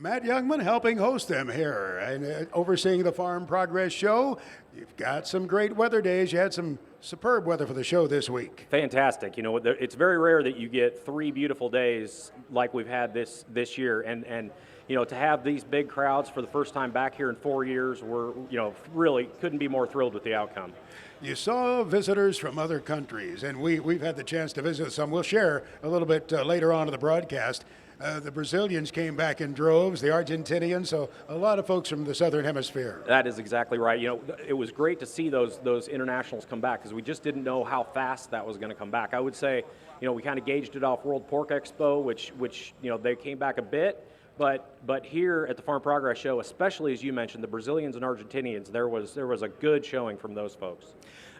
Matt Jungmann helping host them here and overseeing the Farm Progress Show. You've got some great weather days. You had some superb weather for the show this week. Fantastic. You know, it's very rare that you get 3 beautiful days like we've had this year, and you know, to have these big crowds for the first time back here in 4 years, we're, you know, really couldn't be more thrilled with the outcome. You saw visitors from other countries, and we've had the chance to visit some. We'll share a little bit later on in the broadcast. The Brazilians came back in droves, the Argentinians, so a lot of folks from the Southern Hemisphere. That is exactly right. You know, it was great to see those internationals come back because we just didn't know how fast that was going to come back. I would say, you know, we kind of gauged it off World Pork Expo, which you know, they came back a bit. But here at the Farm Progress Show, especially as you mentioned, the Brazilians and Argentinians, there was a good showing from those folks.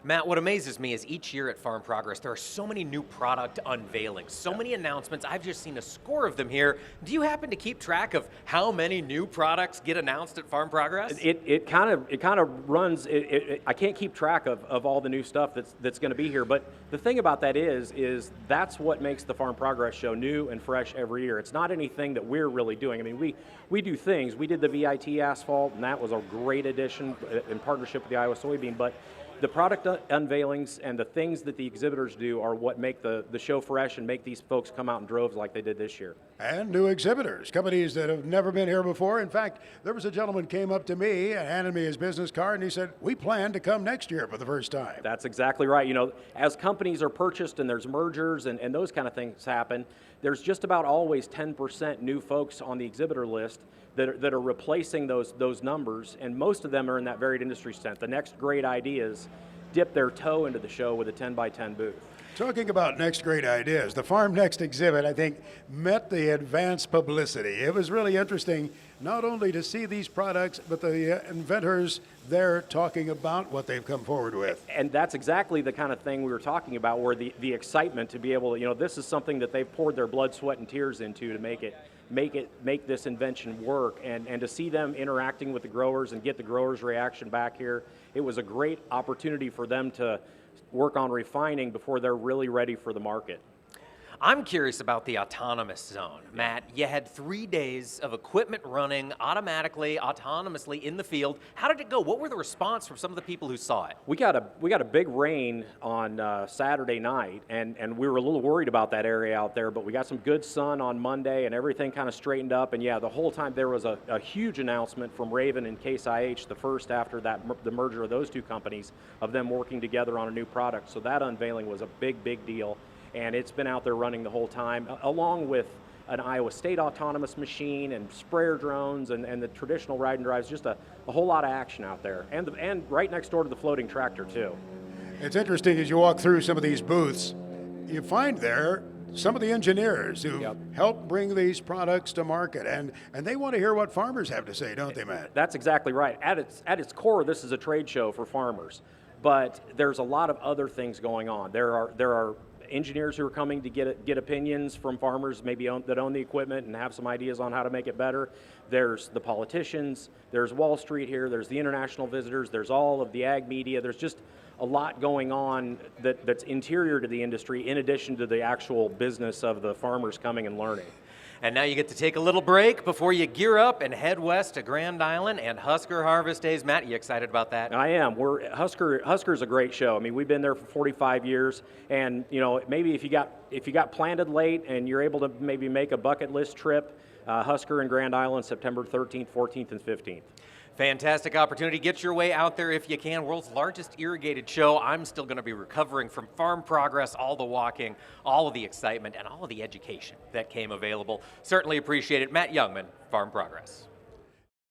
Matt, what amazes me is each year at Farm Progress, there are so many new product unveilings, so many announcements. I've just seen a score of them here. Do you happen to keep track of how many new products get announced at Farm Progress? It kind of runs. I can't keep track of all the new stuff that's going to be here. But the thing about that is that's what makes the Farm Progress Show new and fresh every year. It's not anything that we're really doing. I mean, we do things. We did the VIT asphalt, and that was a great addition in partnership with the Iowa soybean. But the product unveilings and the things that the exhibitors do are what make the show fresh and make these folks come out in droves like they did this year. And new exhibitors, companies that have never been here before. In fact, there was a gentleman came up to me and handed me his business card, and he said, we plan to come next year for the first time. That's exactly right. You know, as companies are purchased and there's mergers and those kind of things happen, there's just about always 10% new folks on the exhibitor list that are replacing those numbers, and most of them are in that varied industry tent. The next great ideas dip their toe into the show with a 10x10 booth. Talking about next great ideas, the Farm Next exhibit, I think, met the advanced publicity. It was really interesting not only to see these products, but the inventors there talking about what they've come forward with. And that's exactly the kind of thing we were talking about, where the excitement to be able to, you know, this is something that they've poured their blood, sweat, and tears into to make this invention work, and to see them interacting with the growers and get the growers' reaction back here, it was a great opportunity for them to work on refining before they're really ready for the market. I'm curious about the autonomous zone. Matt, you had 3 days of equipment running automatically, autonomously in the field. How did it go? What were the response from some of the people who saw it? We got a big rain on Saturday night, and we were a little worried about that area out there, but we got some good sun on Monday, and everything kind of straightened up. And yeah, the whole time there was a huge announcement from Raven and Case IH, the first after the merger of those two companies, of them working together on a new product. So that unveiling was a big deal. And it's been out there running the whole time, along with an Iowa State autonomous machine and sprayer drones and the traditional ride and drives. Just a whole lot of action out there, and right next door to the floating tractor too. It's interesting as you walk through some of these booths, you find there some of the engineers who help bring these products to market, and they want to hear what farmers have to say, don't they, Matt? That's exactly right. At its core, this is a trade show for farmers, but there's a lot of other things going on. There are engineers who are coming to get opinions from farmers maybe that own the equipment and have some ideas on how to make it better. There's the politicians, there's Wall Street here, there's the international visitors, there's all of the ag media. There's just a lot going on that's interior to the industry, in addition to the actual business of the farmers coming and learning. And now you get to take a little break before you gear up and head west to Grand Island and Husker Harvest Days. Matt, you excited about that? I am. Husker's a great show. I mean, we've been there for 45 years, and you know, maybe if you got planted late and you're able to maybe make a bucket list trip, Husker and Grand Island, September 13th, 14th, and 15th. Fantastic opportunity. Get your way out there if you can. World's largest irrigated show. I'm still going to be recovering from Farm Progress, all the walking, all of the excitement, and all of the education that came available. Certainly appreciate it. Matt Jungmann, Farm Progress.